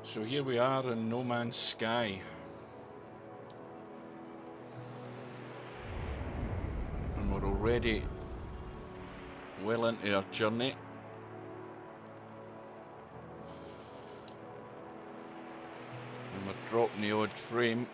So here we are in No Man's Sky. And we're already well into our journey. And we're dropping the odd frame.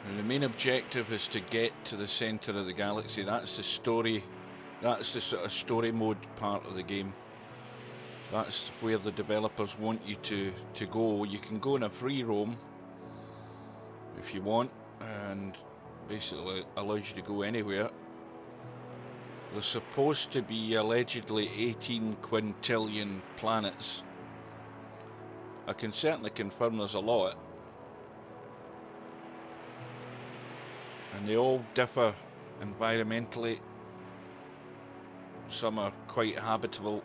And the main objective is to get to the centre of the galaxy. That's the story. That's the sort of story mode part of the game. That's where the developers want you to go. You can go in a free roam if you want, and basically allows you to go anywhere. There's supposed to be allegedly 18 quintillion planets. I can certainly confirm there's a lot. And they all differ environmentally. Some are quite habitable,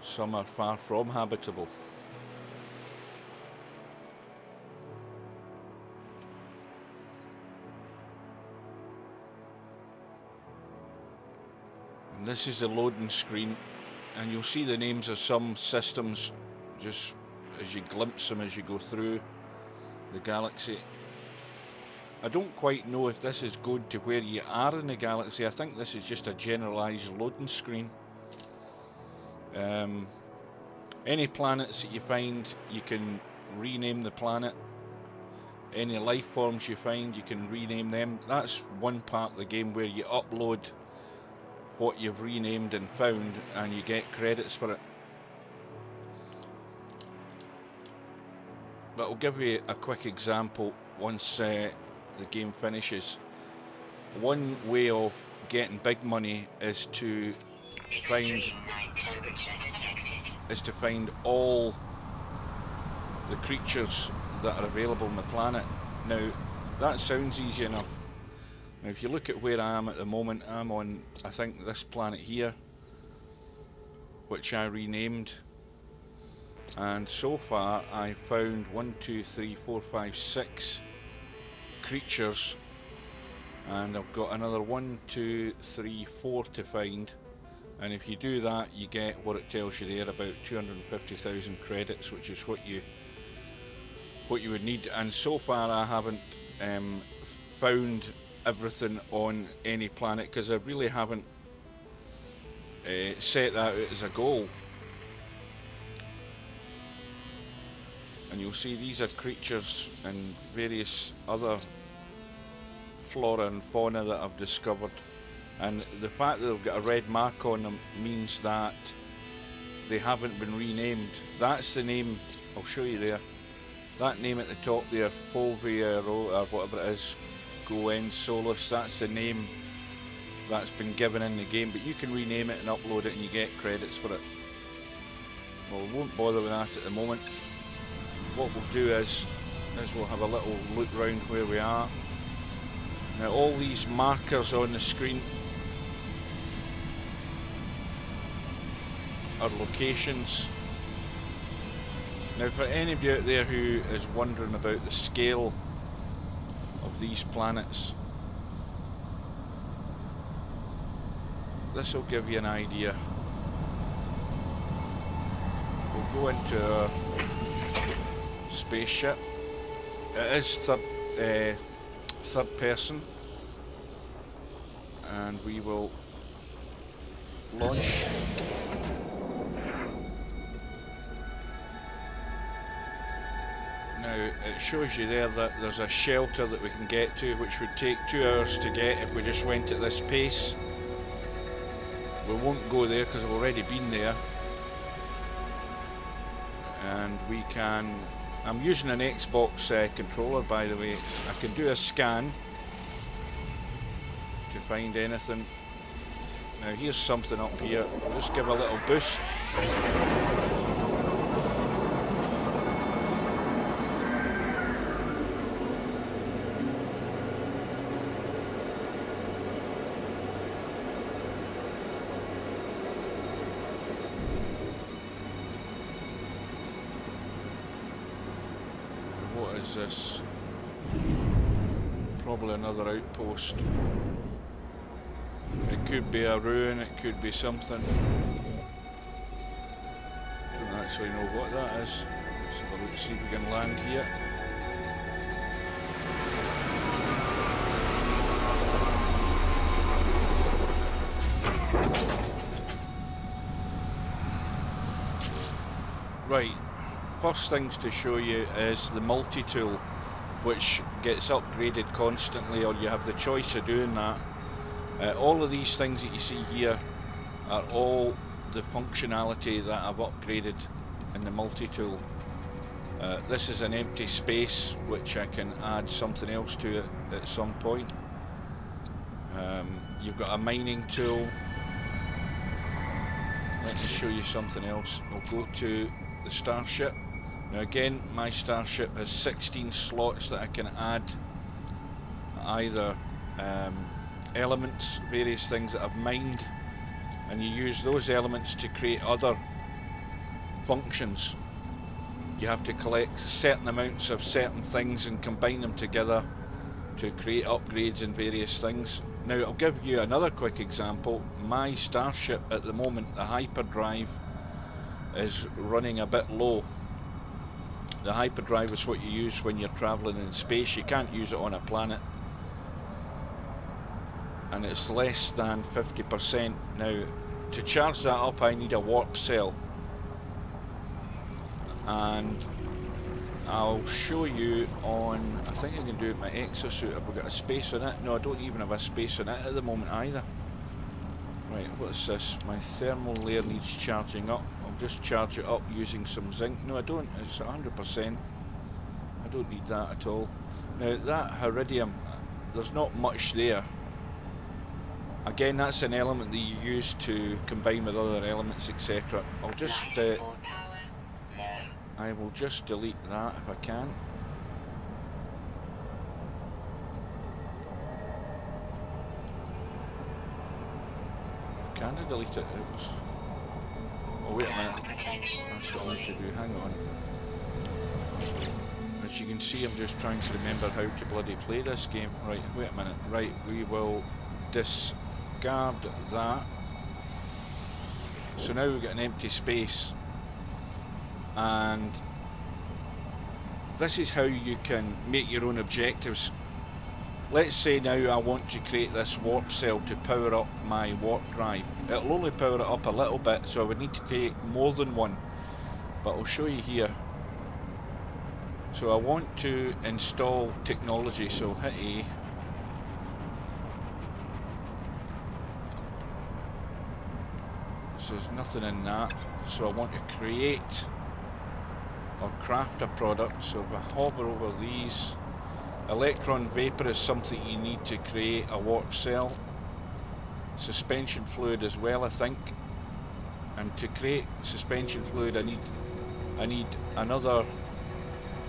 some are far from habitable. And this is the loading screen, and you'll see the names of some systems just as you glimpse them as you go through the galaxy. I don't quite know if this is going to where you are in the galaxy. I think this is just a generalised loading screen. Any planets that you find, you can rename the planet. Any life forms you find, you can rename them. That's one part of the game where you upload what you've renamed and found, and you get credits for it. But I'll give you a quick example once the game finishes. One way of getting big money is to find all the creatures that are available on the planet. Now that sounds easy enough. Now if you look at where I am at the moment, I'm on, I think, this planet here, which I renamed, and so far I found 1, 2, 3, 4, 5, 6 creatures, and I've got another 1, 2, 3, 4 to find. And if you do that, you get what it tells you there, about 250,000 credits, which is what you would need. And so far I haven't found everything on any planet, because I really haven't set that out as a goal. And you'll see these are creatures and various other flora and fauna that I've discovered. And the fact that they've got a red mark on them means that they haven't been renamed. That's the name, I'll show you there. That name at the top there, Fulvia or whatever it is, Goen Solus, that's the name that's been given in the game. But you can rename it and upload it and you get credits for it. Well, we won't bother with that at the moment. What we'll do is we'll have a little look round where we are. Now all these markers on the screen are locations. Now for anybody out there who is wondering about the scale of these planets, this will give you an idea. We'll go into our spaceship. It is third person, and we will launch. Now it shows you there that there's a shelter that we can get to, which would take 2 hours to get if we just went at this pace. We won't go there because we've already been there. And we can, I'm using an Xbox controller, by the way. I can do a scan to find anything. Now here's something up here. We'll just give a little boost. is this? Probably another outpost. It could be a ruin, it could be something. Don't actually know what that is. Let's have a look, see if we can land here. Right, first things to show you is the multi-tool, which gets upgraded constantly, or you have the choice of doing that. All of these things that you see here are all the functionality that I've upgraded in the multi-tool. This is an empty space which I can add something else to it at some point. You've got a mining tool. Let me show you something else. We'll go to the starship. Now again, my starship has 16 slots that I can add either elements, various things that I've mined, and you use those elements to create other functions. You have to collect certain amounts of certain things and combine them together to create upgrades in various things. Now I'll give you another quick example. My starship at the moment, the hyperdrive, is running a bit low. The hyperdrive is what you use when you're travelling in space. You can't use it on a planet, and it's less than 50%. Now to charge that up I need a warp cell, and I'll show you on, I think I can do it with my exosuit. Have we got a space on it? No, I don't even have a space on it at the moment either. Right, what's this? My thermal layer needs charging up. I'll just charge it up using some zinc. No, I don't. It's 100%. I don't need that at all. Now that iridium, there's not much there. Again, that's an element that you use to combine with other elements, etc. I'll just I will just delete that if I can. Can I delete it? Oh wait a minute. That's what I need to do. Hang on. As you can see, I'm just trying to remember how to bloody play this game. Right, wait a minute. Right, we will discard that. So now we've got an empty space. And this is how you can make your own objectives. Let's say now I want to create this warp cell to power up my warp drive. It'll only power it up a little bit, so I would need to create more than one, but I'll show you here. So I want to install technology, so hit A. So there's nothing in that, so I want to create or craft a product. So if I hover over these, electron vapor is something you need to create a warp cell. Suspension fluid as well, I think. And to create suspension fluid, I need another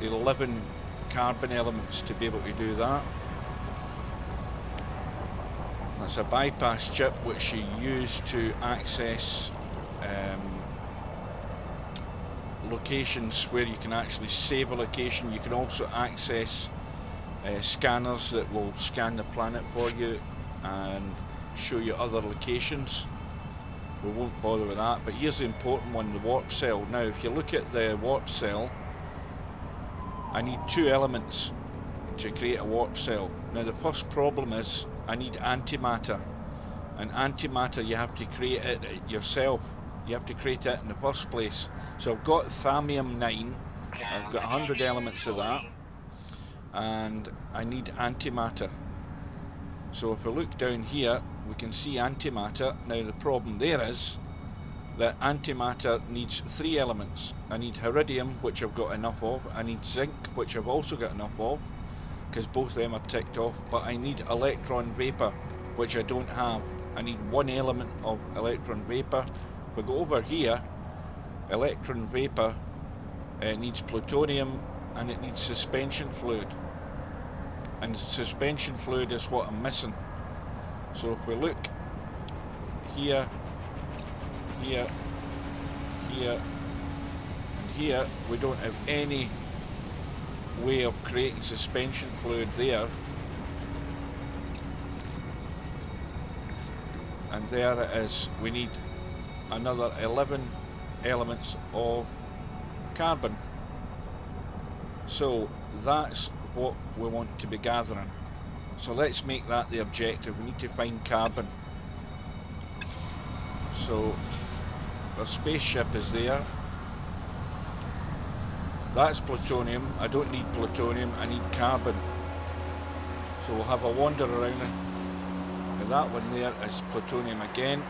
11 carbon elements to be able to do that. That's a bypass chip which you use to access locations where you can actually save a location. You can also access scanners that will scan the planet for you and show you other locations. We won't bother with that, but here's the important one, the warp cell. Now if you look at the warp cell, I need two elements to create a warp cell. Now the first problem is I need antimatter, and antimatter you have to create it yourself. You have to create it in the first place. So I've got thallium 9, I've got 100 elements of that, and I need antimatter. So if we look down here, we can see antimatter. Now the problem there is that antimatter needs 3 elements. I need iridium, which I've got enough of. I need zinc, which I've also got enough of, because both of them are ticked off. But I need electron vapor, which I don't have. I need 1 element of electron vapor. If we go over here, electron vapor needs plutonium and it needs suspension fluid. And suspension fluid is what I'm missing. So if we look here, here, here, and here, we don't have any way of creating suspension fluid there. And there it is. We need another 11 elements of carbon. So that's what we want to be gathering. So let's make that the objective. We need to find carbon. So our spaceship is there. That's plutonium. I don't need plutonium, I need carbon. So we'll have a wander around it. And that one there is plutonium again.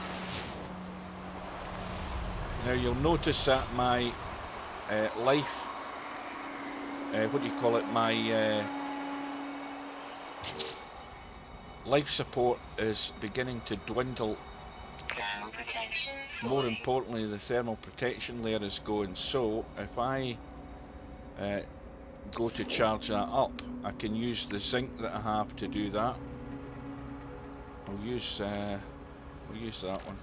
Now you'll notice that my life, what do you call it, my life support is beginning to dwindle. Thermal protection. More importantly, the thermal protection layer is going. So if I go to charge that up, I can use the zinc that I have to do that. I'll use that one.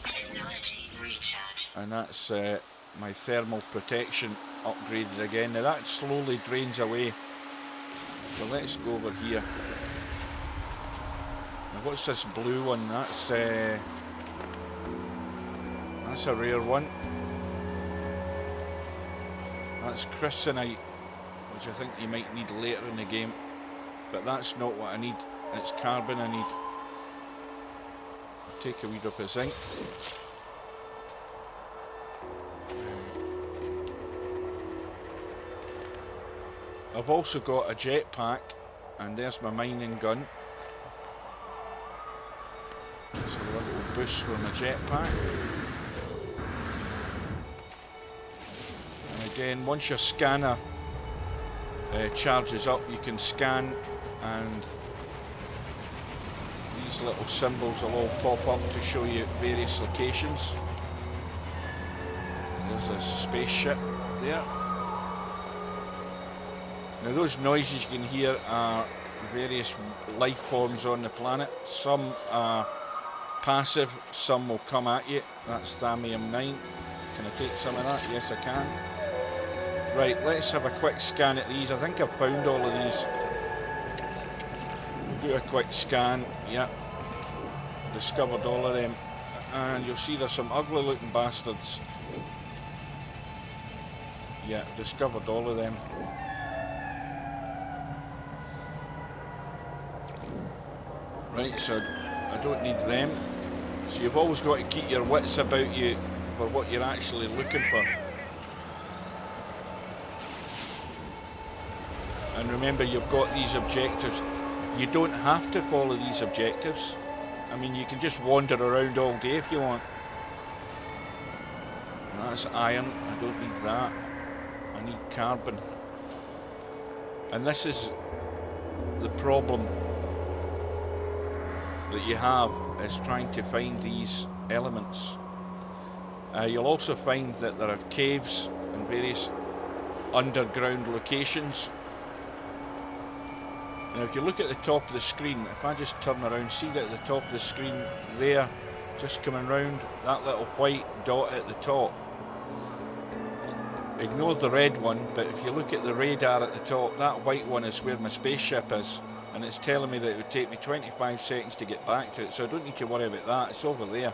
Technology recharge. And that's my thermal protection upgraded again. Now that slowly drains away. So let's go over here. Now what's this blue one? That's a rare one. That's crystalline, which I think you might need later in the game. But that's not what I need. It's carbon I need. I'll take a wee drop of zinc. I've also got a jetpack, and there's my mining gun. So a little boost for my jetpack. And again, once your scanner charges up, you can scan, and these little symbols will all pop up to show you various locations. There's a spaceship there. Now those noises you can hear are various life forms on the planet. Some are passive, some will come at you. That's Thamium 9. Can I take some of that? Yes, I can. Right, let's have a quick scan at these. I think I've found all of these. Do a quick scan. Yep. Discovered all of them. And you'll see there's some ugly looking bastards. Yeah, discovered all of them. Right, so I don't need them. So you've always got to keep your wits about you for what you're actually looking for. And remember, you've got these objectives. You don't have to follow these objectives. I mean, you can just wander around all day if you want. That's iron. I don't need that. I need carbon. And this is the problem that you have, is trying to find these elements. You'll also find that there are caves and various underground locations. Now if you look at the top of the screen, if I just turn around, see that at the top of the screen there, just coming round, that little white dot at the top. Ignore the red one, but if you look at the radar at the top, that white one is where my spaceship is. And it's telling me that it would take me 25 seconds to get back to it, so I don't need to worry about that. It's over there.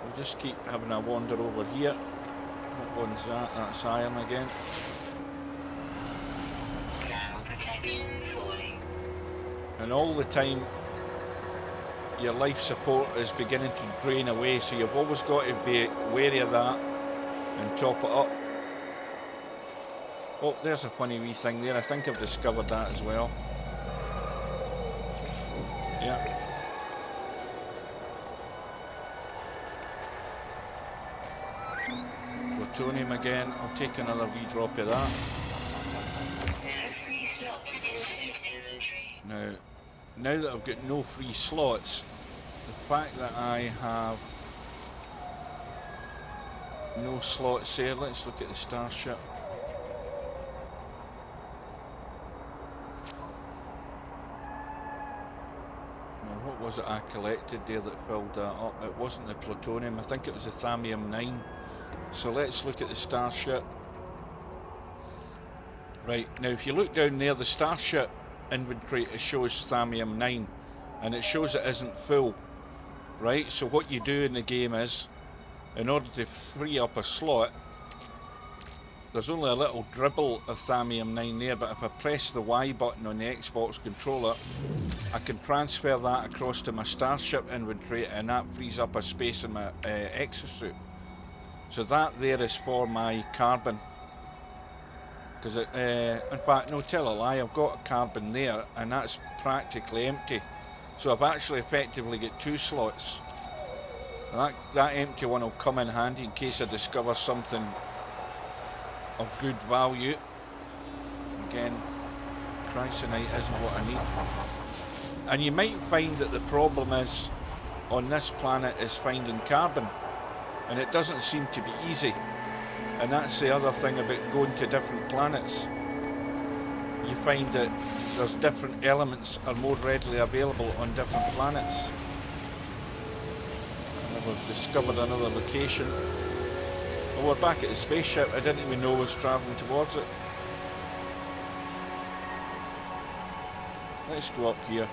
We'll just keep having a wander over here. What one's that? That's iron again. Thermal protection falling. And all the time, your life support is beginning to drain away, so you've always got to be wary of that and top it up. Oh, there's a funny wee thing there. I think I've discovered that as well. Yeah. Plutonium again. I'll take another wee drop of that. There are free slots in suit inventory. Now that I've got no free slots, the fact that I have no slots there, let's look at the starship. What was it I collected there that filled that up? It wasn't the plutonium, I think it was the Thamium 9. So let's look at the starship. Right, now if you look down there, the Starship inventory, it shows Thamium 9, and it shows it isn't full. Right, so what you do in the game is, in order to free up a slot, there's only a little dribble of Thamium 9 there, but if I press the Y button on the Xbox controller, I can transfer that across to my Starship inventory, and that frees up a space in my exosuit. So that there is for my carbon. Because in fact, no, tell a lie, I've got a carbon there, and that's practically empty. So I've actually effectively got 2 slots. And that empty one will come in handy in case I discover something of good value. Again, chrysonite isn't what I need. And you might find that the problem is, on this planet, is finding carbon. And it doesn't seem to be easy. And that's the other thing about going to different planets. You find that there's different elements are more readily available on different planets. And we've discovered another location. Well, we're back at the spaceship. I didn't even know I was travelling towards it. Let's go up here.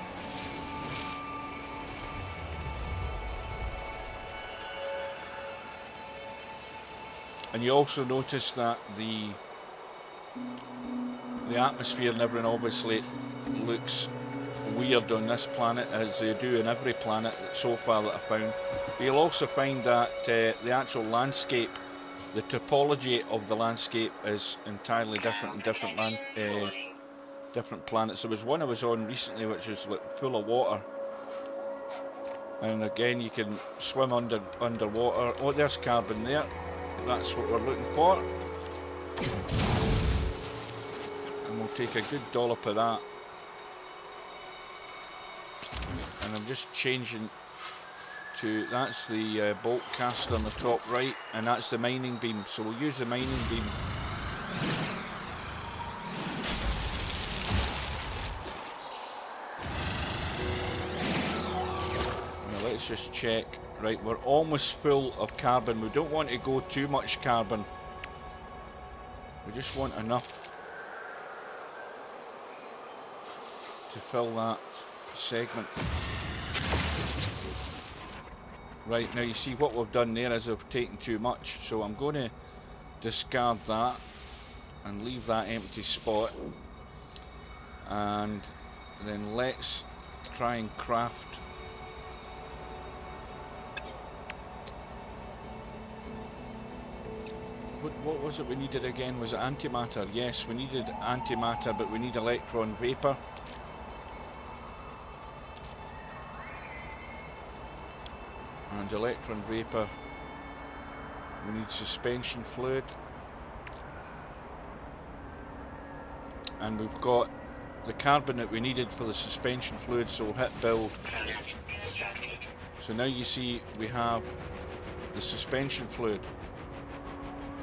And you also notice that the atmosphere and everything obviously looks weird on this planet, as they do in every planet so far that I've found. But you'll also find that the actual landscape, the topology of the landscape is entirely different in different different planets. There was one I was on recently which was like full of water. And again, you can swim underwater. Oh, there's carbon there. That's what we're looking for. And we'll take a good dollop of that. And I'm just changing to, that's the bolt caster on the top right, and that's the mining beam. So we'll use the mining beam. Now let's just check. Right, we're almost full of carbon. We don't want to go too much carbon. We just want enough to fill that segment. Right, now you see what we've done there is we've taken too much. So I'm going to discard that and leave that empty spot. And then let's try and craft. What was it we needed again? Was it antimatter? Yes, we needed antimatter, but we need electron vapor. And electron vapor, we need suspension fluid. And we've got the carbon that we needed for the suspension fluid, so we'll hit build. So now you see we have the suspension fluid.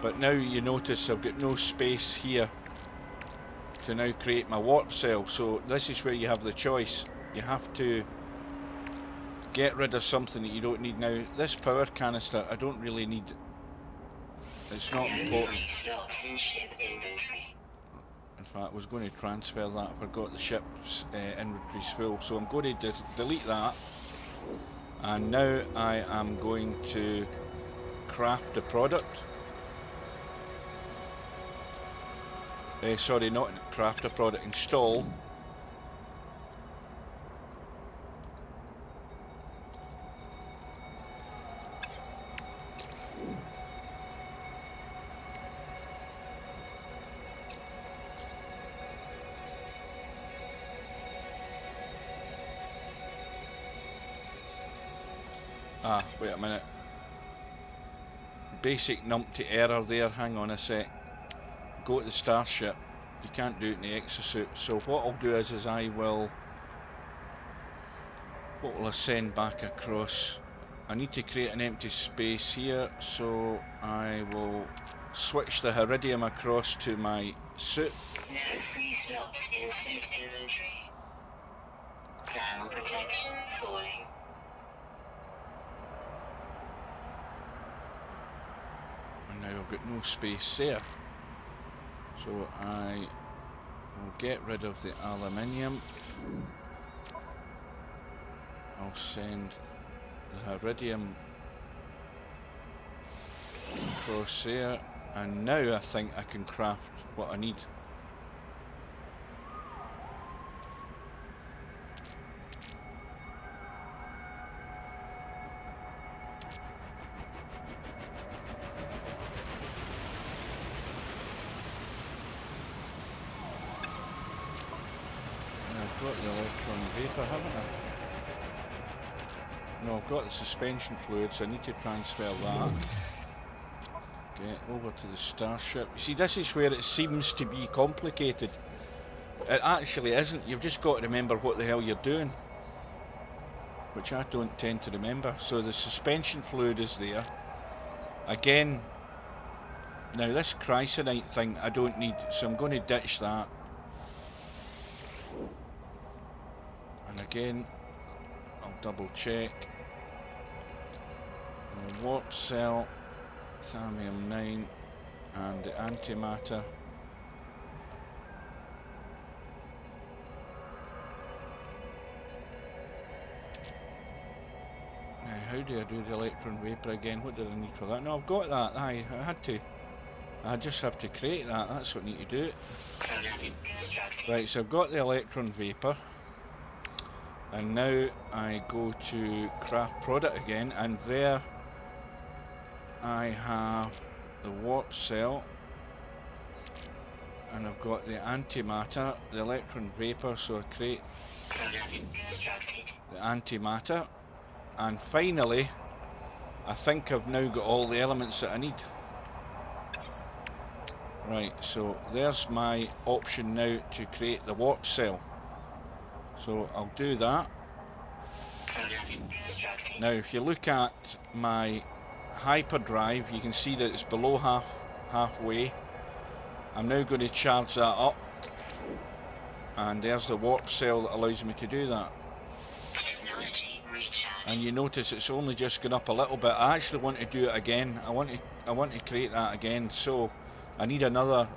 But now you notice I've got no space here to now create my warp cell. So this is where you have the choice. You have to get rid of something that you don't need now. This power canister, I don't really need. It's not important. In fact, I was going to transfer that. I forgot the ship's inventory's full. So I'm going to delete that. And now I am going to craft the product. Sorry, not craft a product, install. Ah, wait a minute. Basic numpty error there, hang on a sec. Go to the Starship. You can't do it in the exosuit. So what I'll do is I will... What will I send back across? I need to create an empty space here, so I will switch the Iridium across to my suit. No free slots in suit inventory. Thermal protection falling. And now I've got no space there. So I We'll get rid of the aluminium. I'll send the iridium across there, and now I think I can craft what I need. I've got the electron vapor, haven't I? No, I've got the suspension fluid, so I need to transfer that. Get over to the starship. You see, this is where it seems to be complicated. It actually isn't. You've just got to remember what the hell you're doing, which I don't tend to remember. So the suspension fluid is there. Again, now this chrysonite thing I don't need, so I'm going to ditch that. And again, I'll double check. The warp cell, thallium 9, and the antimatter. Now, how do I do the electron vapor again? What did I need for that? No, I've got that. I had to. I just have to create that. That's what I need to do. Right, so I've got the electron vapor. And now I go to craft product again, and there I have the warp cell, and I've got the antimatter, the electron vapor, so I create the antimatter, and finally I think I've now got all the elements that I need. Right, so there's my option now to create the warp cell. So I'll do that. Now if you look at my hyperdrive, you can see that it's below halfway. I'm now going to charge that up, and there's the warp cell that allows me to do that. And you notice it's only just gone up a little bit. I actually want to do it again. I want to create that again. So I need another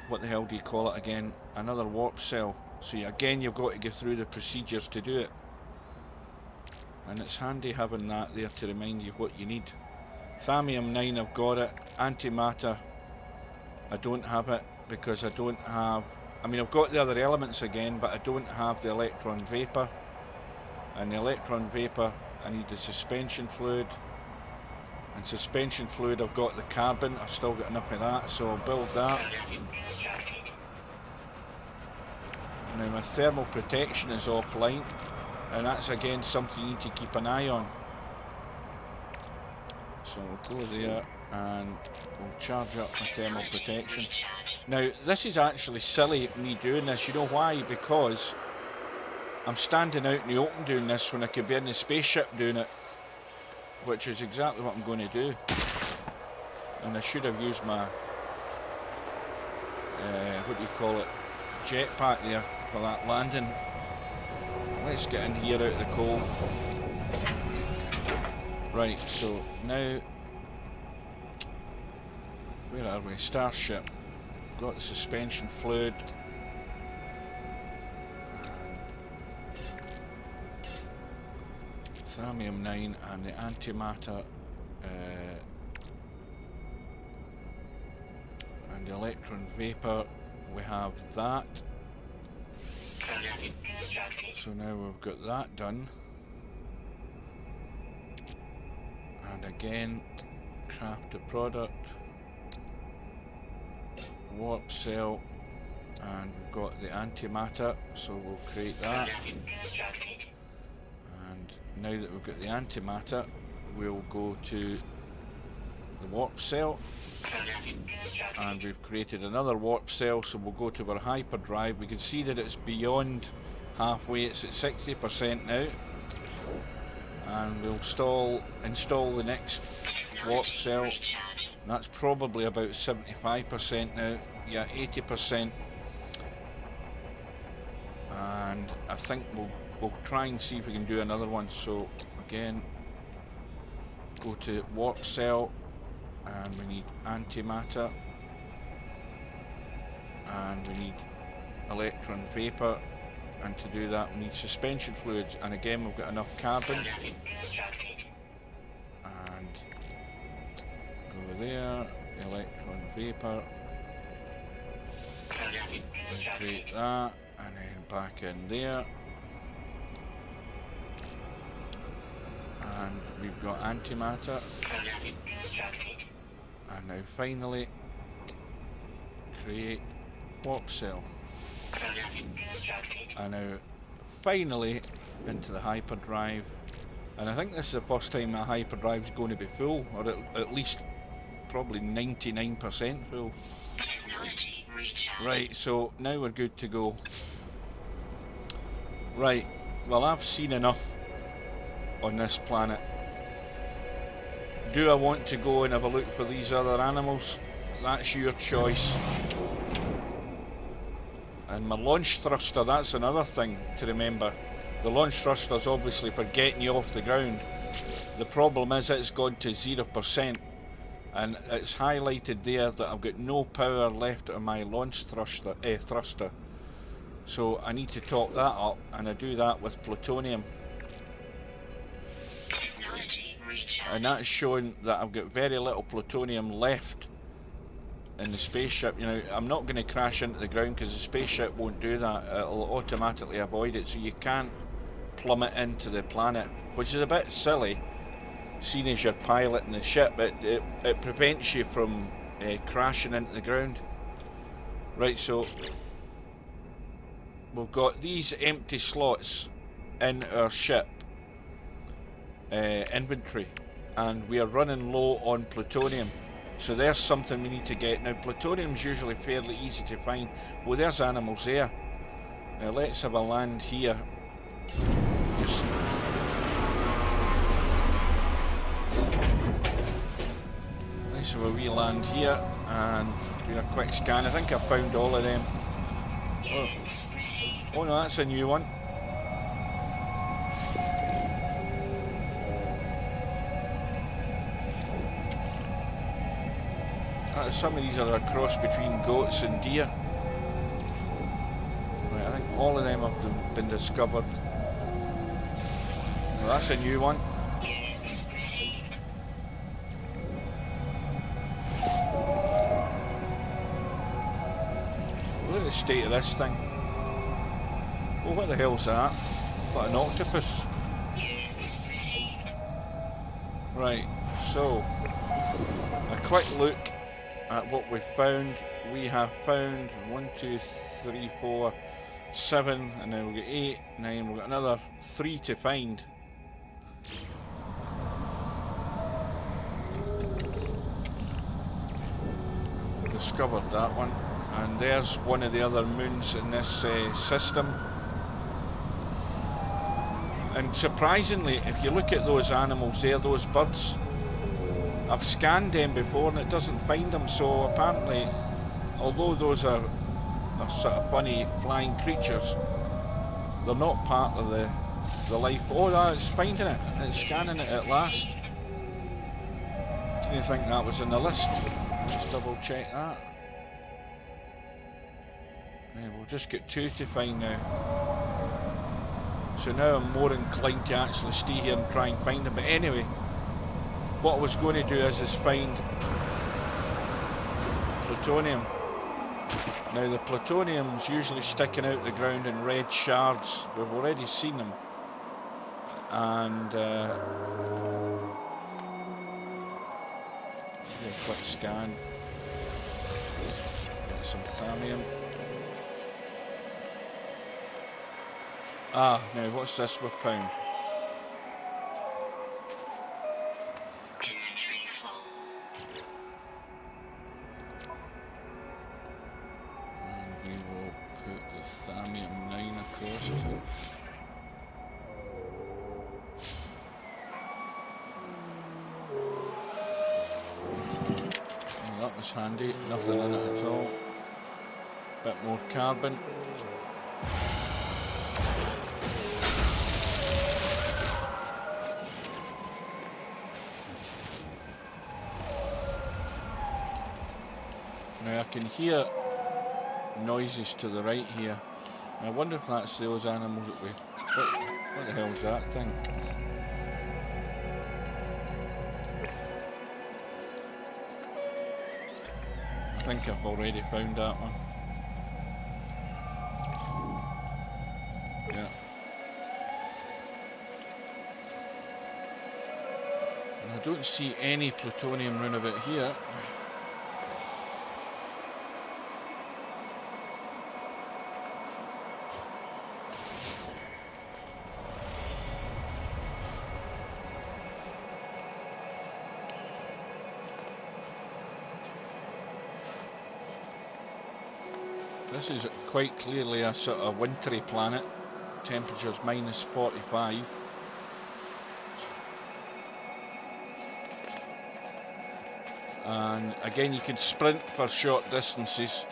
what the hell do you call it again? Another warp cell. So again, you've got to go through the procedures to do it. And it's handy having that there to remind you what you need. Thallium 9, I've got it. Antimatter, I don't have it because I don't have... I mean, I've got the other elements again, but I don't have the electron vapor. And the electron vapor, I need the suspension fluid. And suspension fluid, I've got the carbon. I've still got enough of that, so I'll build that. Now my thermal protection is offline, and that's again something you need to keep an eye on. So we'll go there and we'll charge up my thermal protection. Now this is actually silly me doing this, you know why? Because I'm standing out in the open doing this when I could be in the spaceship doing it, which is exactly what I'm going to do. And I should have used my, what do you call it, jetpack there for that landing. Let's get in here out of the cold. Right, so now, where are we? Starship. Got the suspension fluid. Thallium 9 and the antimatter and the electron vapor. We have that. So now we've got that done. And again, craft a product, warp cell, and we've got the antimatter, so we'll create that. And now that we've got the antimatter, we'll go to the warp cell, and we've created another warp cell, so we'll go to our hyperdrive. We can see that it's beyond halfway, it's at 60% now, and we'll install the next warp cell. That's probably about 75% now, yeah, 80%, and I think we'll try and see if we can do another one. So again, go to warp cell, and we need antimatter, and we need electron vapor, and to do that we need suspension fluids, and again we've got enough carbon. Constructed. And go there, electron vapor, create that, and then back in there. And we've got antimatter. Constructed. And now finally create warp cell. Constructed. And now finally into the hyperdrive. And I think this is the first time my hyperdrive is going to be full, or at least probably 99% full. Technology recharge. Right, so now we're good to go. Right, well I've seen enough on this planet. Do I want to go and have a look for these other animals? That's your choice. And my launch thruster, that's another thing to remember. The launch thruster's obviously for getting you off the ground. The problem is it's gone to 0%, and it's highlighted there that I've got no power left on my launch thruster. So I need to top that up, and I do that with plutonium. Technology recharge. And that's showing that I've got very little plutonium left in the spaceship. You know, I'm not going to crash into the ground because the spaceship won't do that. It'll automatically avoid it, so you can't plummet into the planet, which is a bit silly, seeing as you're piloting the ship. It prevents you from crashing into the ground. Right, so we've got these empty slots in our ship inventory, and we are running low on plutonium. So there's something we need to get. Now plutonium's usually fairly easy to find. Well, there's animals there. Now let's have a land here. Just let's have a wee land here and do a quick scan. I think I found all of them. Oh no, that's a new one. Some of these are a cross between goats and deer. Right, I think all of them have been discovered. Well, that's a new one. Look at the state of this thing. Oh, what the hell's that? What, an octopus? Right, so a quick look at what we've found. We have found 1, 2, 3, 4, 7, and then we've got 8, 9, we've got another 3 to find. We've discovered that one, and there's one of the other moons in this system. And surprisingly, if you look at those animals there, those birds, I've scanned them before and it doesn't find them, so apparently, although those are sort of funny flying creatures, they're not part of the life. Oh no, it's finding it, it's scanning it at last. Didn't think that was in the list. Let's double check that. Yeah, we'll just get 2 to find now. So now I'm more inclined to actually stay here and try and find them, but anyway, what I was going to do is find plutonium. Now the plutonium's usually sticking out the ground in red shards. We've already seen them. And do a quick scan. Get some thallium. Ah, now what's this we've found? Inventory full. And we will put the thallium 9 across it. Well, that was handy, nothing in it at all. Bit more carbon. Now I can hear noises to the right here. I wonder if that's those animals that we... What the hell is that thing? I think I've already found that one. Yeah. And I don't see any plutonium round about here. This is quite clearly a sort of wintry planet. Temperature's minus 45. And again, you can sprint for short distances.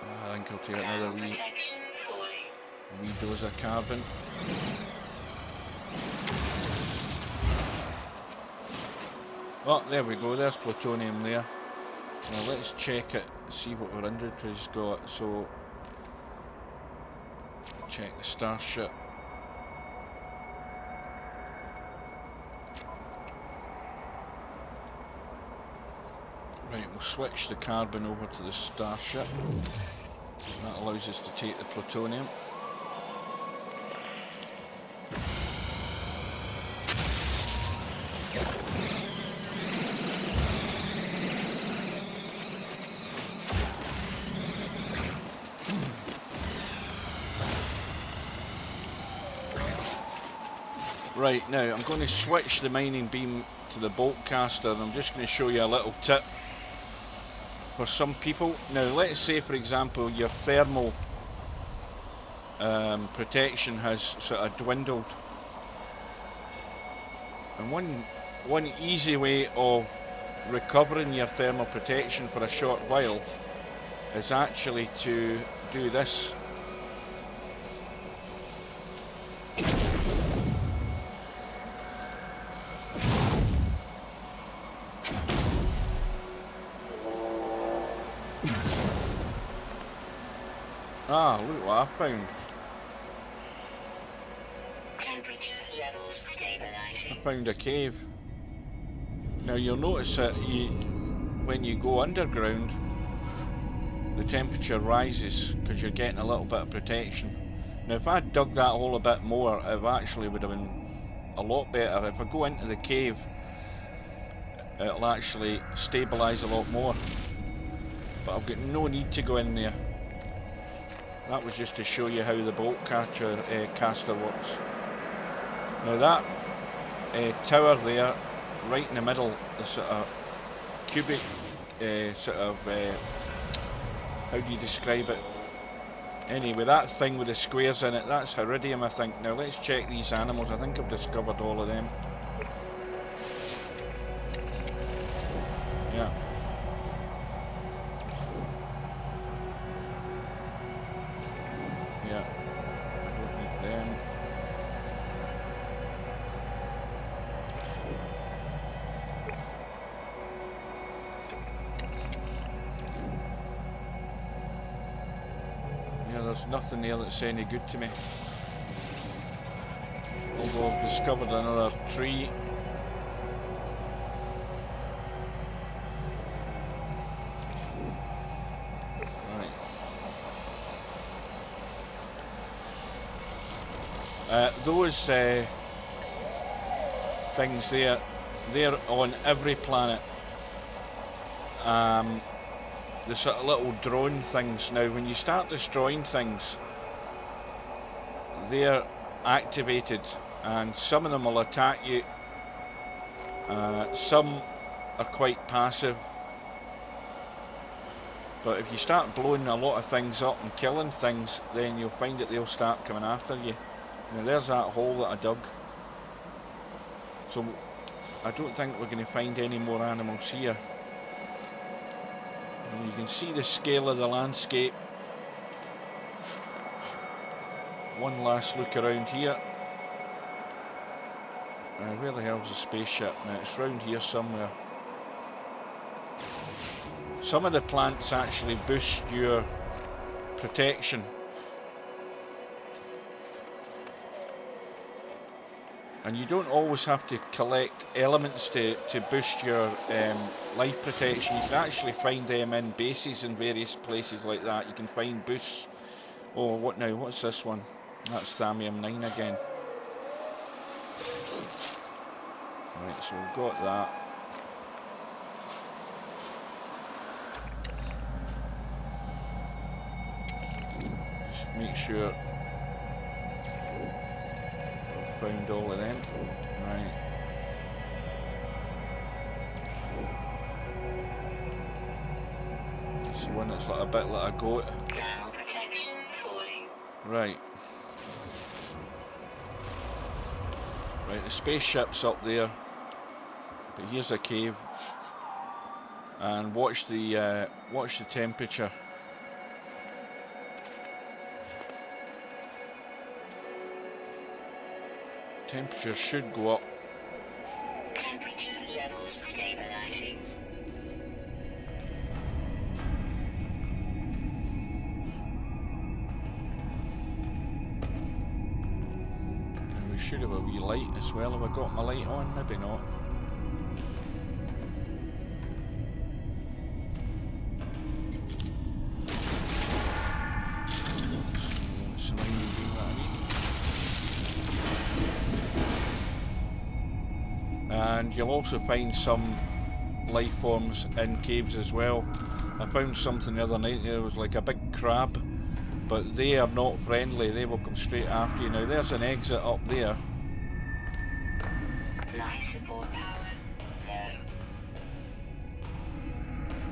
I think I'll take another wee dose of carbon. Oh, there we go, there's plutonium there. Now let's check it, see what our inventory's got. So, check the starship. Right, we'll switch the carbon over to the starship. That allows us to take the plutonium. Right, now I'm going to switch the mining beam to the bolt caster, and I'm just going to show you a little tip for some people. Now let's say for example your thermal protection has sort of dwindled, and one easy way of recovering your thermal protection for a short while is actually to do this. Ah, look what I found. Temperature levels stabilizing. I found a cave. Now you'll notice that when you go underground, the temperature rises because you're getting a little bit of protection. Now if I dug that hole a bit more, it actually would have been a lot better. If I go into the cave, it'll actually stabilise a lot more. But I've got no need to go in there. That was just to show you how the bolt caster works. Now that tower there, right in the middle, the sort of cubic, how do you describe it? Anyway, that thing with the squares in it, that's iridium, I think. Now let's check these animals. I think I've discovered all of them. Yeah. Yeah, I don't need them. Yeah, there's nothing there that's any good to me. Although I've discovered another tree. Those things there, they're on every planet. The sort of little drone things. Now when you start destroying things, they're activated, and some of them will attack you. Some are quite passive. But if you start blowing a lot of things up and killing things, then you'll find that they'll start coming after you. Now there's that hole that I dug. So I don't think we're going to find any more animals here. And you can see the scale of the landscape. One last look around here. Where the hell's the spaceship? Now it's round here somewhere. some of the plants actually boost your protection. And you don't always have to collect elements to boost your life protection. You can actually find them in bases in various places like that. You can find boosts. Oh, what now? What's this one? That's Thamium 9 again. Right, so we've got that. Just make sure I've found all of them. Right. It's the one that's like a bit like a goat. Protection falling. Right. Right, the spaceship's up there. But here's a cave. And watch the temperature. Temperature should go up. Temperature levels stabilizing. And we should have a wee light as well. Have I got my light on? Maybe not. And you'll also find some life forms in caves as well. I found something the other night. There was like a big crab, but they are not friendly. They will come straight after you. Now there's an exit up there. Life support power low.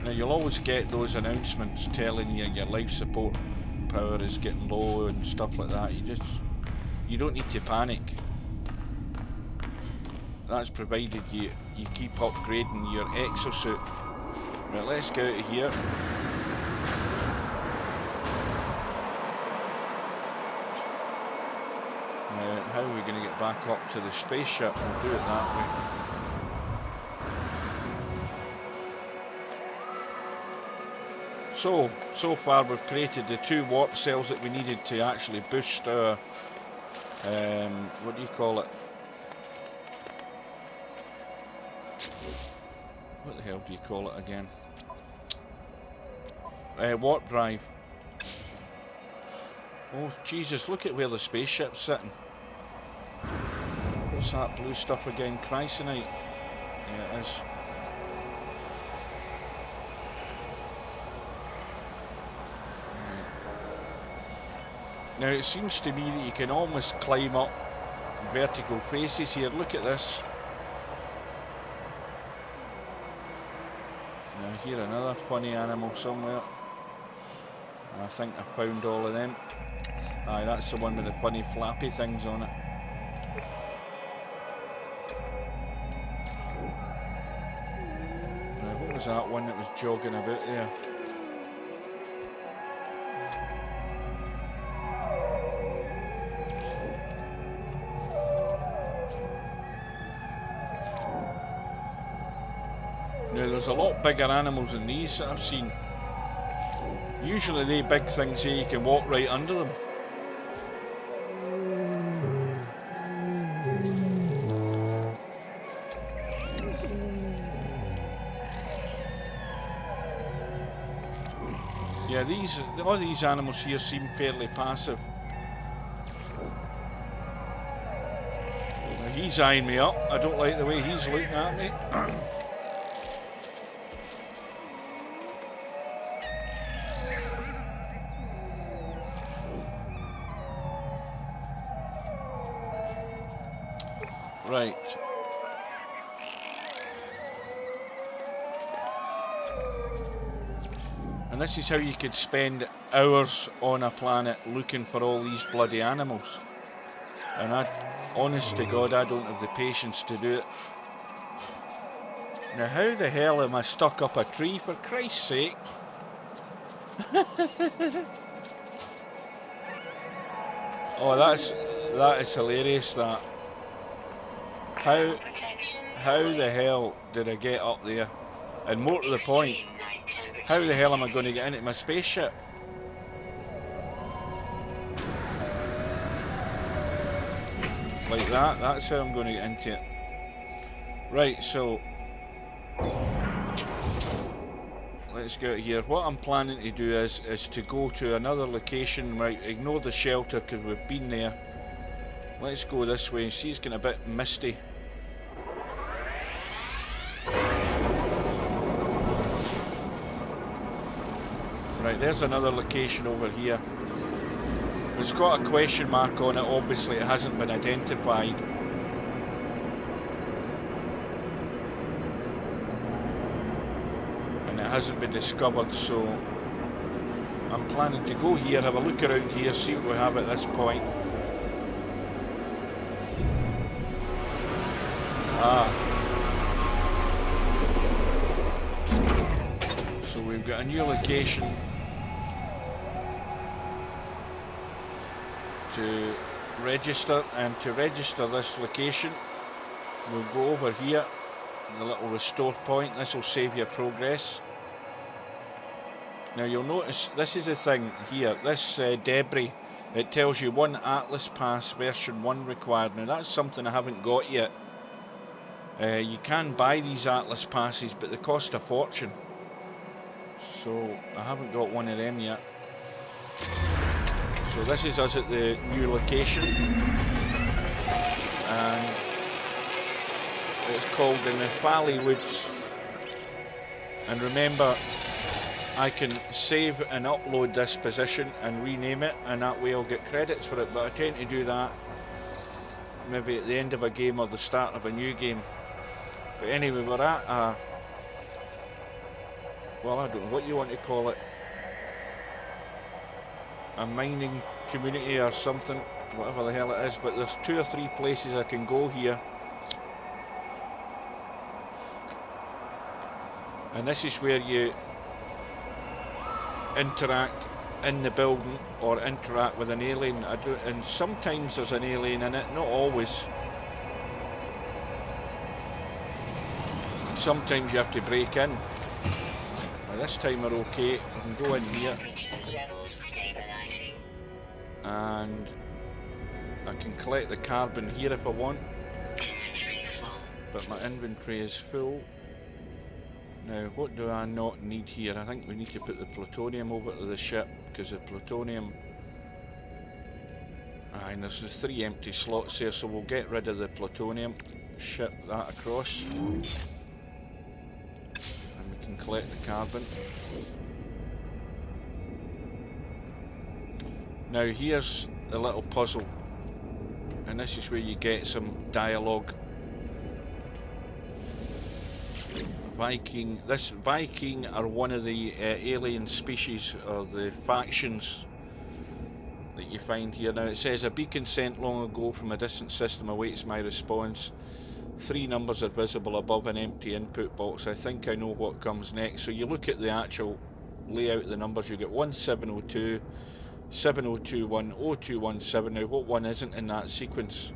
Now you'll always get those announcements telling you your life support power is getting low and stuff like that. You don't need to panic. That's provided you keep upgrading your exosuit. Right, let's get out of here. Now, how are we going to get back up to the spaceship? We'll do it that way. So far we've created the 2 warp cells that we needed to actually boost our, what do you call it? What the hell do you call it again? Warp drive. Oh Jesus, look at where the spaceship's sitting. What's that blue stuff again? Chrysonite. Yeah, it is. Now it seems to me that you can almost climb up vertical faces here. Look at this. Now here another funny animal somewhere. I think I found all of them. Aye, that's the one with the funny flappy things on it. Now what was that one that was jogging about there? Now there's a lot bigger animals than these that I've seen. Usually they big things here you can walk right under them. Yeah, all these animals here seem fairly passive. Now he's eyeing me up. I don't like the way he's looking at me. Right. And this is how you could spend hours on a planet looking for all these bloody animals. And honest to God, I don't have the patience to do it. Now how the hell am I stuck up a tree, for Christ's sake? Oh, that is hilarious, that. How the hell did I get up there? And more to the point, How the hell am I going to get into my spaceship? Like that, that's how I'm going to get into it. Right, so let's get here. What I'm planning to do is to go to another location. Right, ignore the shelter because we've been there. Let's go this way. See, it's getting a bit misty. Right, there's another location over here. It's got a question mark on it, obviously it hasn't been identified. And it hasn't been discovered, so I'm planning to go here, have a look around here, see what we have at this point. So we've got a new location to register, and to register this location we'll go over here, the little restore point. This will save your progress. Now you'll notice this is the thing here, this debris, it tells you 1 Atlas Pass version 1 required. Now that's something I haven't got yet. You can buy these Atlas Passes but they cost a fortune, so I haven't got one of them yet. So this is us at the new location, and it's called the Nefali Woods. And remember, I can save and upload this position and rename it, and that way I'll get credits for it, but I tend to do that maybe at the end of a game or the start of a new game. But anyway, we're at well, I don't know what you want to call it, a mining community or something, whatever the hell it is, but there's 2 or 3 places I can go here. And this is where you interact in the building or interact with an alien. And sometimes there's an alien in it, not always. Sometimes you have to break in. Now this time we're okay, we can go in here. And I can collect the carbon here if I want, but my inventory is full. Now what do I not need here? I think we need to put the plutonium over to the ship, because the plutonium, and there's 3 empty slots here, so we'll get rid of the plutonium, ship that across, and we can collect the carbon. Now here's the little puzzle, and this is where you get some dialogue. This Viking are one of the alien species, or the factions that you find here. Now it says, a beacon sent long ago from a distant system awaits my response. 3 numbers are visible above an empty input box. I think I know what comes next. So you look at the actual layout of the numbers, you get 1702, 7021, 0217. Now what one isn't in that sequence?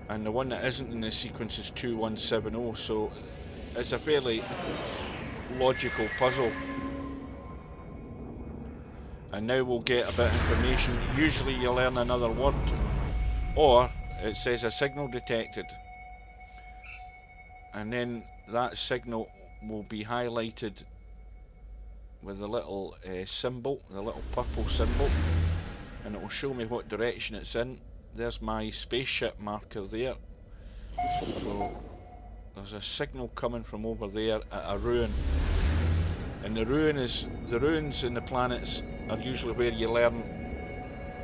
And the one that isn't in the sequence is 2170, so it's a fairly logical puzzle. And now we'll get a bit of information. Usually you learn another word, or it says a signal detected, and then that signal will be highlighted with a little symbol, the little purple symbol, and it will show me what direction it's in. There's my spaceship marker there. So there's a signal coming from over there at a ruin, and the ruins in the planets are usually where you learn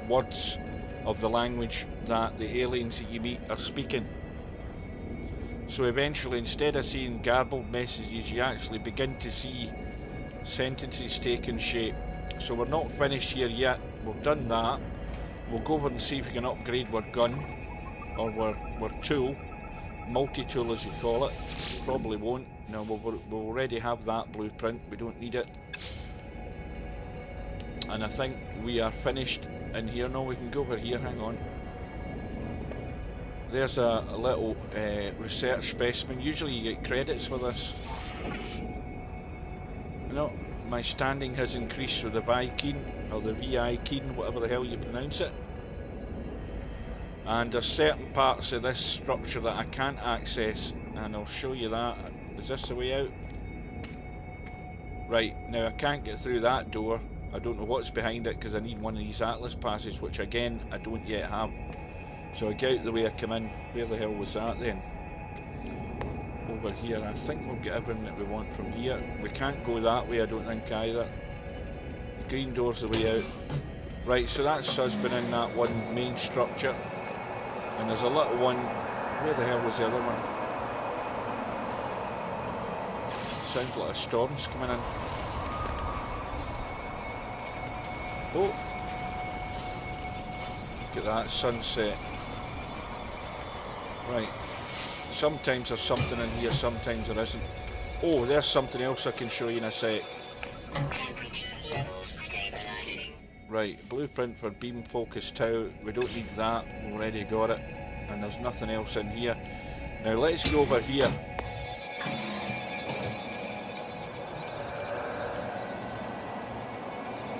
words of the language that the aliens that you meet are speaking. So eventually, instead of seeing garbled messages, you actually begin to see sentences taking shape. So we're not finished here yet. We've done that. We'll go over and see if we can upgrade our gun, or our tool, multi-tool as you call it. Probably won't. No, we'll already have that blueprint, we don't need it. And I think we are finished in here. No, we can go over here, hang on. There's a little research specimen. Usually you get credits for this. No, my standing has increased with the VI keen, or the VI keen, whatever the hell you pronounce it. And there's certain parts of this structure that I can't access, and I'll show you that. Is this the way out? Right, now I can't get through that door. I don't know what's behind it because I need one of these Atlas passes, which again, I don't yet have. So I get out the way I come in. Where the hell was that then? Over here. I think we'll get everything that we want from here. We can't go that way, I don't think, either. The green door's the way out. Right, so that's us been in that one main structure. And there's a little one. Where the hell was the other one? Sounds like a storm's coming in. Oh! Look at that sunset. Right. Sometimes there's something in here, sometimes there isn't. Oh, there's something else I can show you in a sec. Temperature levels stabilizing. Right, blueprint for beam focus tower. We don't need that, we've already got it. And there's nothing else in here. Now let's go over here.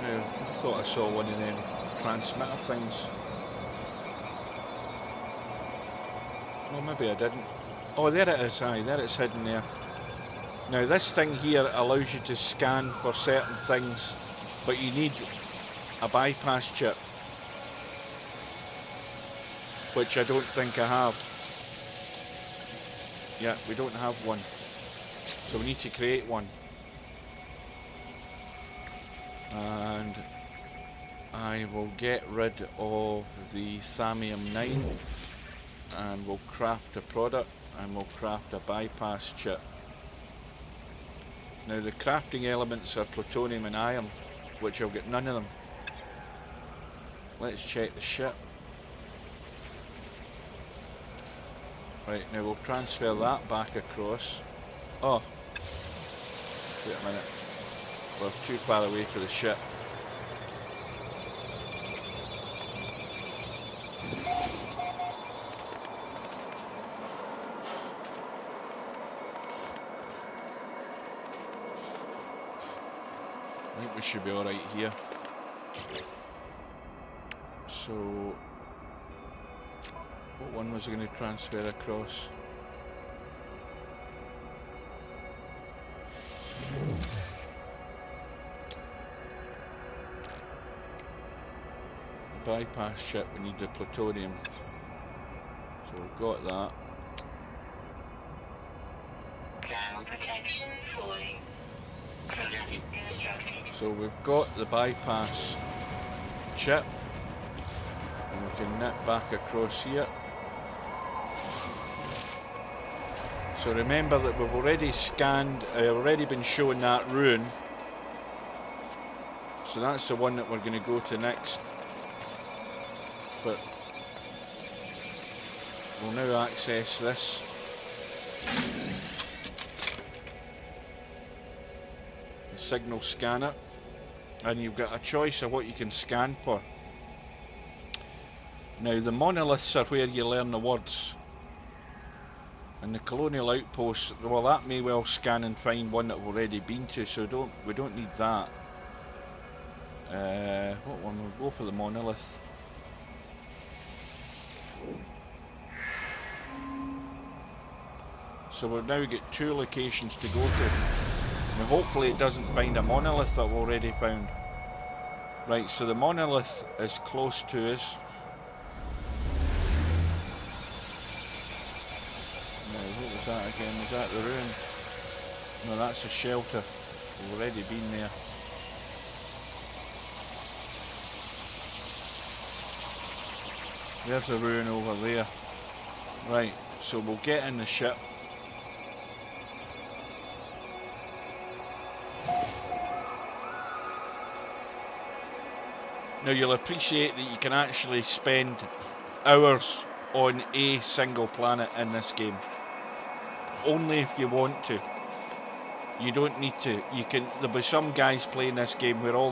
Now, I thought I saw one of them transmitter things. Oh, maybe I didn't. Oh, there it is, aye, there it's hidden there. Now this thing here allows you to scan for certain things, but you need a bypass chip, which I don't think I have. Yeah, we don't have one, so we need to create one. And I will get rid of the Thamium 9 and we'll craft a product and we'll craft a bypass chip. Now the crafting elements are plutonium and iron, which I'll get none of them. Let's check the ship. Right, now we'll transfer that back across. Oh, wait a minute. We're too far away for the ship. I think we should be alright here. So, what one was I going to transfer across? The bypass ship, we need the plutonium. So we've got that. Thermal protection falling. Product constructed. So we've got the bypass chip, and we can nip back across here. So remember that we've already scanned, already been shown that ruin. So that's the one that we're going to go to next. But we'll now access this. The signal scanner. And you've got a choice of what you can scan for. Now the monoliths are where you learn the words. And the colonial outposts, well, that may well scan and find one that we've already been to, so we don't need that. What one? We'll go for the monolith. So we've now got 2 locations to go to. Now hopefully it doesn't find a monolith that we've already found. Right, so the monolith is close to us. Now, what was that again? Was that the ruin? No, that's a shelter. We've already been there. There's a ruin over there. Right, so we'll get in the ship. Now you'll appreciate that you can actually spend hours on a single planet in this game. Only if you want to. You don't need to. You can. There'll be some guys playing this game where all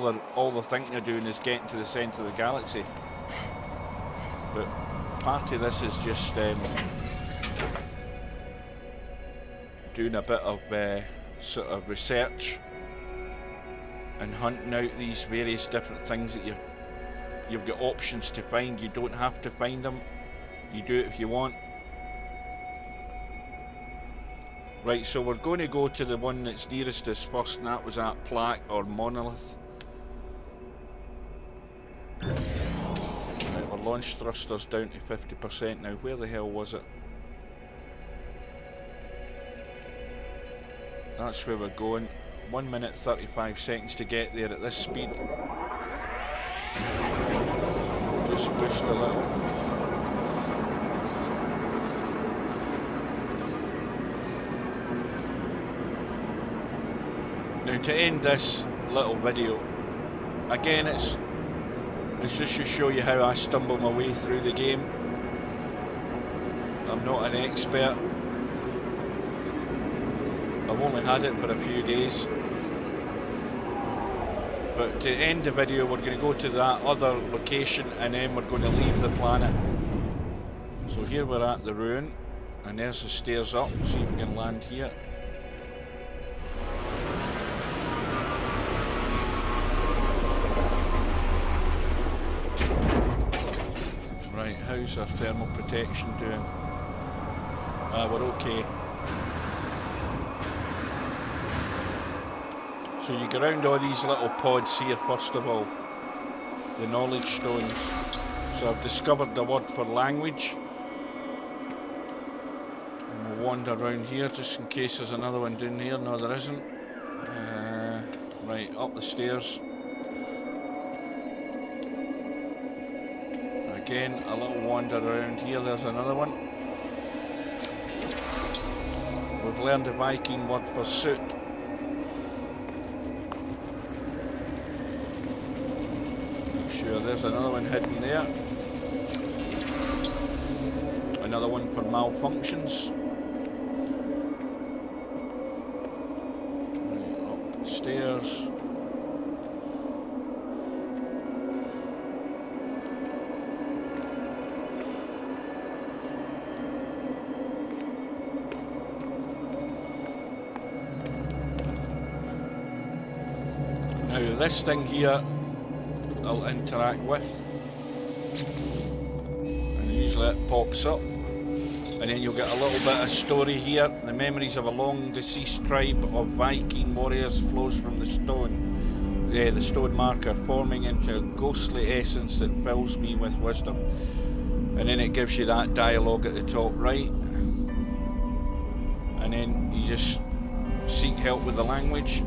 they're thinking of doing is getting to the centre of the galaxy. But part of this is just doing a bit of sort of research and hunting out these various different things that you've got options to find. You don't have to find them. You do it if you want. Right, so we're going to go to the one that's nearest us first, and that was that plaque or monolith. Right, our launch thruster's down to 50% now. Where the hell was it? That's where we're going. 1 minute 35 seconds to get there at this speed. Just boost a little. Now to end this little video, again it's just to show you how I stumble my way through the game. I'm not an expert. I've only had it for a few days. But to end the video, we're going to go to that other location and then we're going to leave the planet. So here we're at the ruin, and there's the stairs up. See if we can land here. Right, how's our thermal protection doing? We're okay. So you go around all these little pods here first of all, the knowledge stones. So I've discovered the word for language. And we'll wander around here just in case there's another one down here. No, there isn't. Right, up the stairs. Again, a little wander around here, there's another one. We've learned the Viking word for suit. Sure, there's another one hidden there. Another one for malfunctions. Right, up the stairs. Now this thing here I'll interact with, and usually it pops up, and then you'll get a little bit of story here. The memories of a long deceased tribe of Viking warriors flows from the stone, the stone marker, forming into a ghostly essence that fills me with wisdom. And then it gives you that dialogue at the top right, and then you just seek help with the language.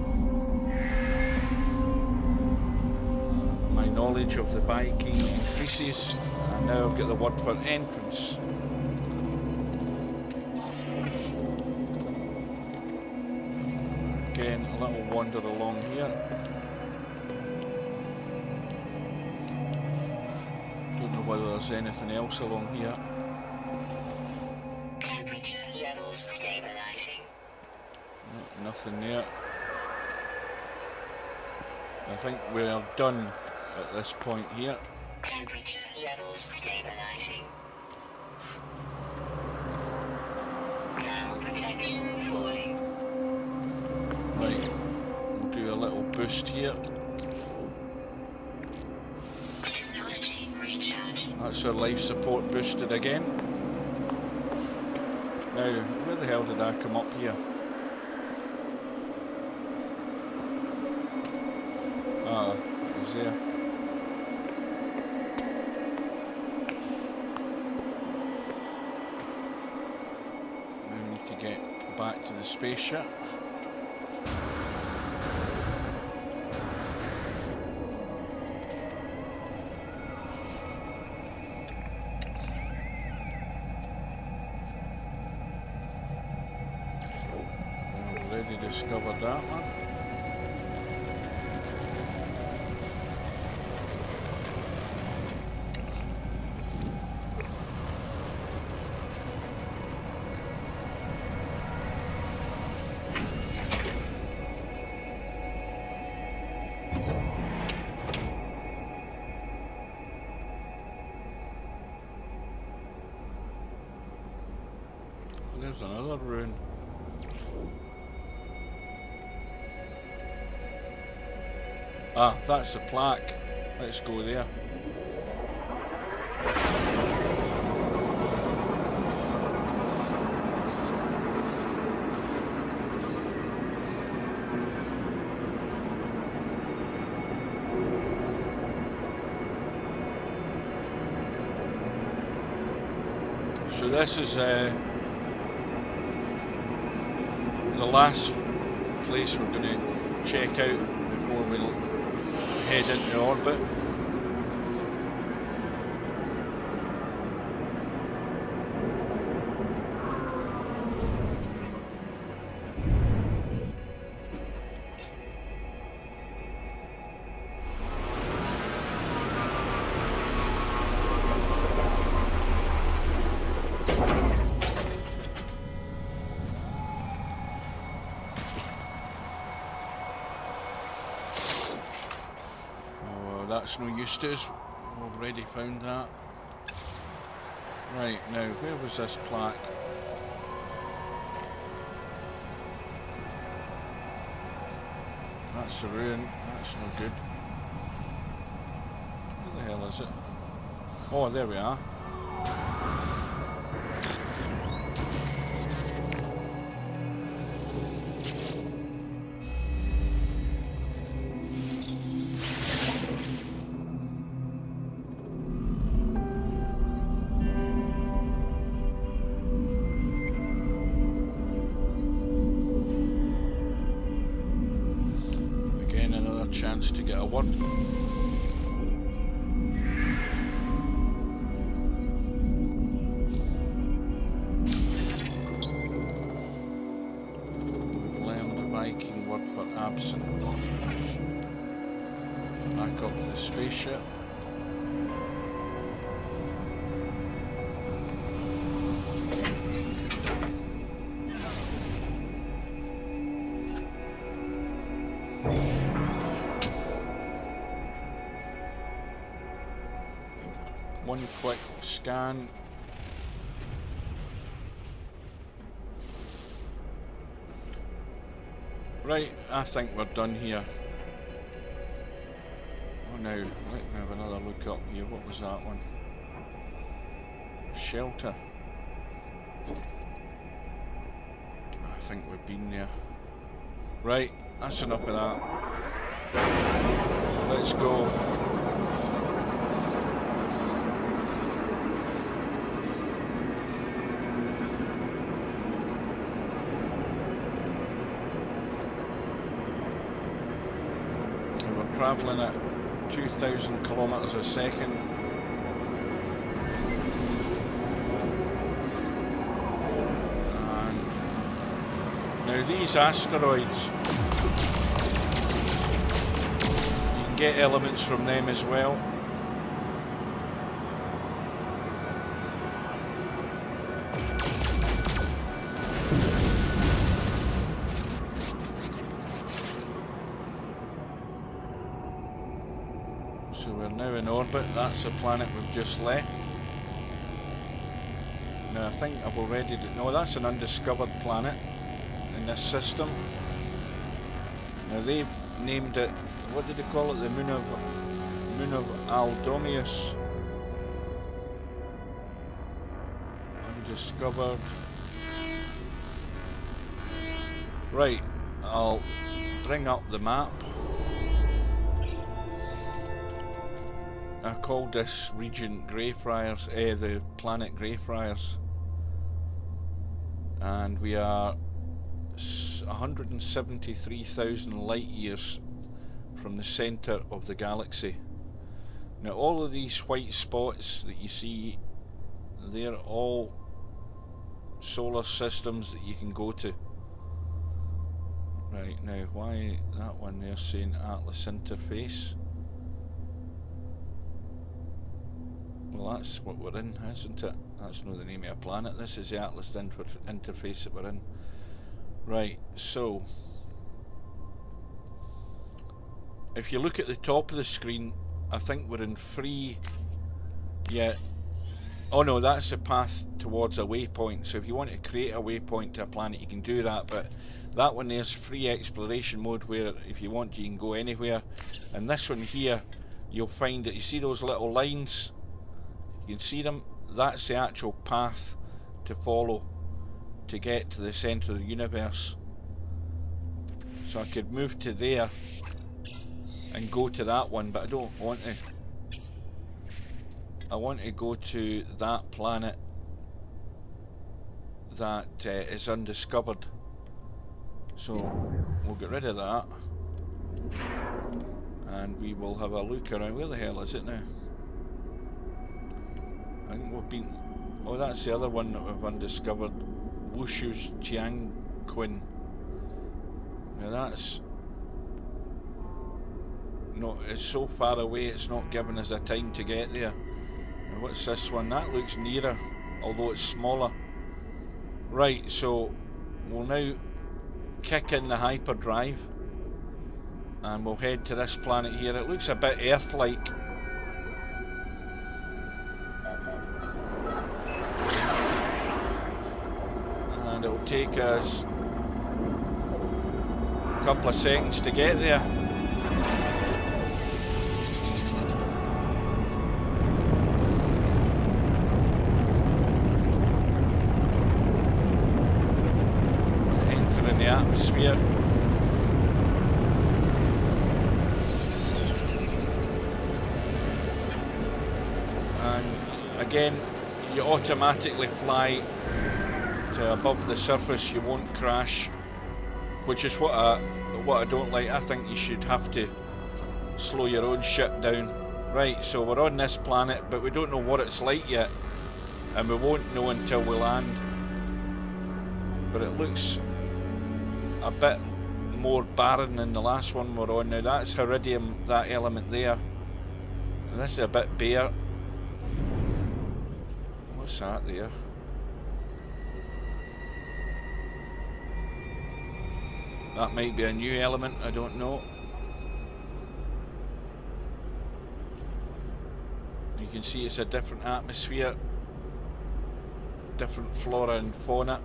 Knowledge of the Viking increases, and now I've got the word for entrance. Again, a little wander along here. Don't know whether there's anything else along here. Temperature levels stabilizing. No, nothing there. I think we are done at this point here. Temperature levels stabilizing. Thermal protection falling. Right, we'll do a little boost here. Technology recharge. That's our life support boosted again. Now, where the hell did I come up here? Ah, it was there. Get back to the spaceship. Already discovered that one. There's another ruin. Ah, that's the plaque. Let's go there. So this is the last place we're going to check out before we head into orbit. That's no use to us. We've already found that. Right, now, where was this plaque? That's the ruin. That's no good. Where the hell is it? Oh, there we are. Chance to get a word. We've learned the Viking word for absent. Back up to the spaceship. One quick scan. Right, I think we're done here. Oh, now, let me have another look up here. What was that one? Shelter. I think we've been there. Right, that's enough of that. Let's go. Travelling at 2,000 kilometers a second. And now these asteroids, you can get elements from them as well. So we're now in orbit. That's the planet we've just left. Now I think I've already... No, that's an undiscovered planet in this system. Now they've named it... What did they call it? The moon of Aldomius. Undiscovered. Right, I'll bring up the map. I called this region Greyfriars, the planet Greyfriars, and we are 173,000 light years from the centre of the galaxy. Now all of these white spots that you see, they're all solar systems that you can go to. Right, now why that one there saying Atlas interface? Well, that's what we're in, isn't it? That's not the name of a planet. This is the Atlas interface that we're in. Right, so if you look at the top of the screen, I think we're in free. Yeah, Oh no, that's the path towards a waypoint. So if you want to create a waypoint to a planet, you can do that. But that one there's free exploration mode, where if you want, you can go anywhere. And this one here, you'll find that you see those little lines. You can see them. That's the actual path to follow to get to the centre of the universe. So I could move to there and go to that one, but I don't want to. I want to go to that planet that is undiscovered. So we'll get rid of that. And we will have a look around. Where the hell is it now? I think we've been... Oh, that's the other one that we've undiscovered. Wushu's Jiangquin. Now that's... No, it's so far away it's not giving us a time to get there. Now what's this one? That looks nearer, although it's smaller. Right, so we'll now kick in the hyperdrive and we'll head to this planet here. It looks a bit Earth-like. And it'll take us a couple of seconds to get there. Entering the atmosphere. And again, you automatically fly to above the surface. You won't crash, which is what I don't like. I think you should have to slow your own ship down. Right, so we're on this planet, but we don't know what it's like yet, and we won't know until we land. But it looks a bit more barren than the last one we're on. Now that's Iridium, that element there. And this is a bit bare. What's that there? That might be a new element, I don't know. You can see it's a different atmosphere, different flora and fauna.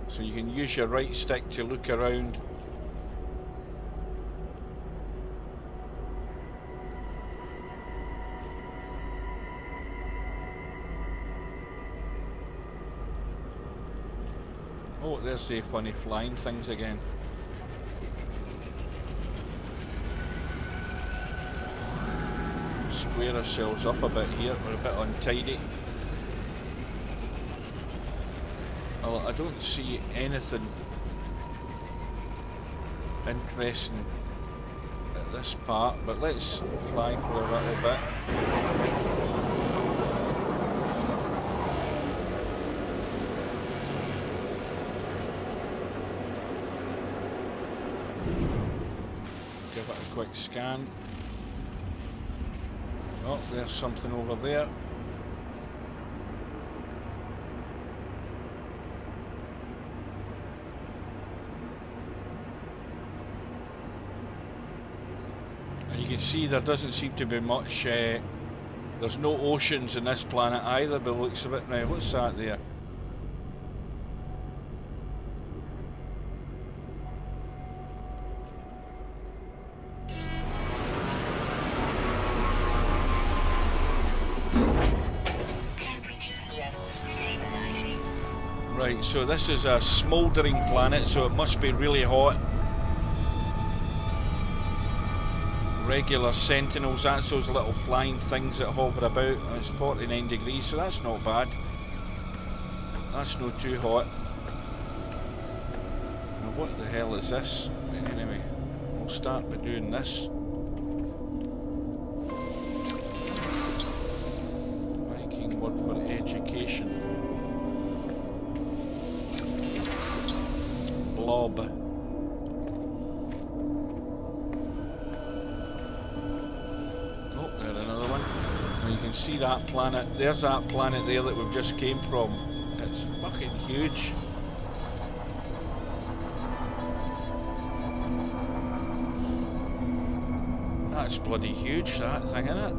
So you can use your right stick to look around. Oh, there's the funny flying things again. Square ourselves up a bit here, we're a bit untidy. Well, I don't see anything interesting at this part, but let's fly for a little bit. Give it a quick scan. Oh, there's something over there. And you can see there doesn't seem to be much, there's no oceans in this planet either by the looks of it. Now, what's that there? Right, so this is a smouldering planet, so it must be really hot. Regular sentinels, that's those little flying things that hover about. It's 49 degrees, so that's not bad. That's not too hot. Now what the hell is this? Anyway, we'll start by doing this. Viking word for education. Blob. Oh, there's another one. Now you can see that planet. There's that planet there that we've just came from. It's fucking huge. That's bloody huge, that thing, isn't it?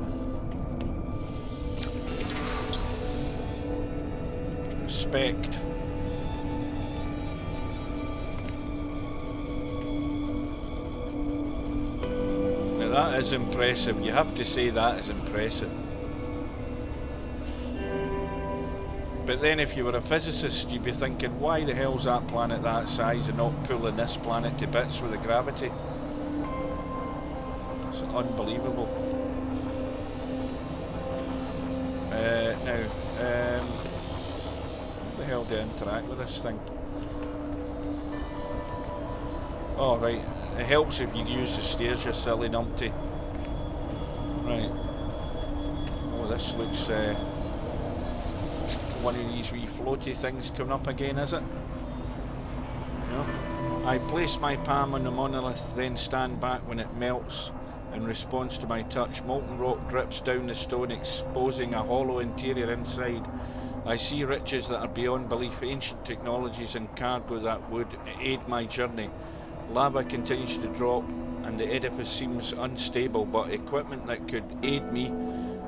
respect. Now that is impressive, you have to say that is impressive. But then if you were a physicist, you'd be thinking, why the hell's that planet that size and not pulling this planet to bits with the gravity? It's unbelievable. Now, how the hell do I interact with this thing? Oh right, it helps if you use the stairs, you silly numpty. Right. Oh, this looks one of these wee floaty things coming up again, is it? No. I place my palm on the monolith, then stand back when it melts in response to my touch. Molten rock drips down the stone, exposing a hollow interior inside. I see riches that are beyond belief, ancient technologies and cargo that would aid my journey. Lava continues to drop and the edifice seems unstable, but equipment that could aid me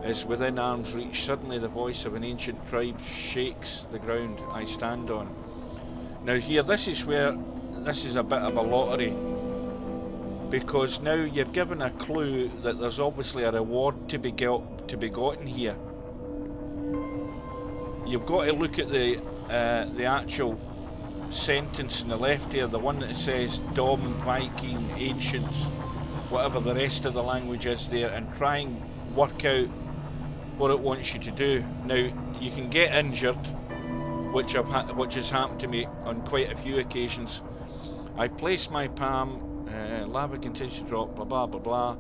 is within arm's reach. Suddenly the voice of an ancient tribe shakes the ground I stand on. Now here, this is where this is a bit of a lottery, because now you're given a clue that there's obviously a reward to be gotten here. You've got to look at the actual sentence on the left here, the one that says Dom, Viking, Ancients, whatever the rest of the language is there, and try and work out what it wants you to do. Now you can get injured, which has happened to me on quite a few occasions. I place my palm, lava continues to drop, blah blah blah blah.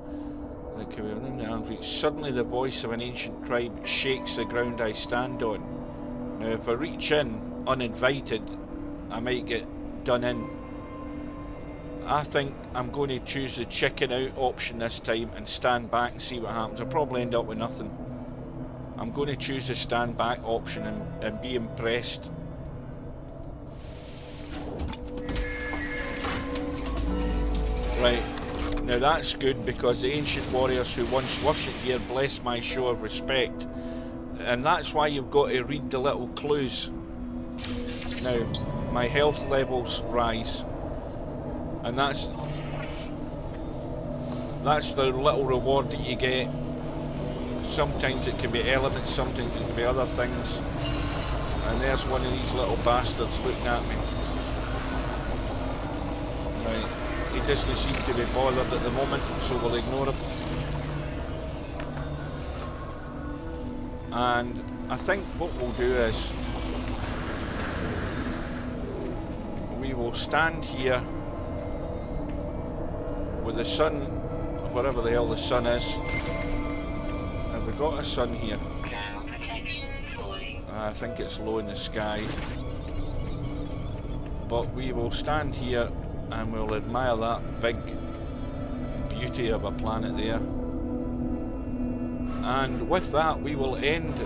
Suddenly the voice of an ancient tribe shakes the ground I stand on. Now if I reach in uninvited, I might get done in. I think I'm going to choose the chicken out option this time and stand back and see what happens. I'll probably end up with nothing. I'm going to choose the stand back option and be impressed. Right, now that's good, because the ancient warriors who once worshipped here bless my show of respect. And that's why you've got to read the little clues. Now, my health levels rise. And that's the little reward that you get. Sometimes it can be elements, sometimes it can be other things. And there's one of these little bastards looking at me. Right, he doesn't seem to be bothered at the moment, so we'll ignore him. And I think what we'll do is we will stand here with the sun, whatever the hell the sun is. Have we got a sun here? I think it's low in the sky. But we will stand here and we'll admire that big beauty of a planet there. And with that we will end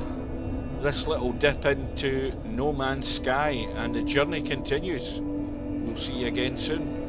this little dip into No Man's Sky, and the journey continues. We'll see you again soon.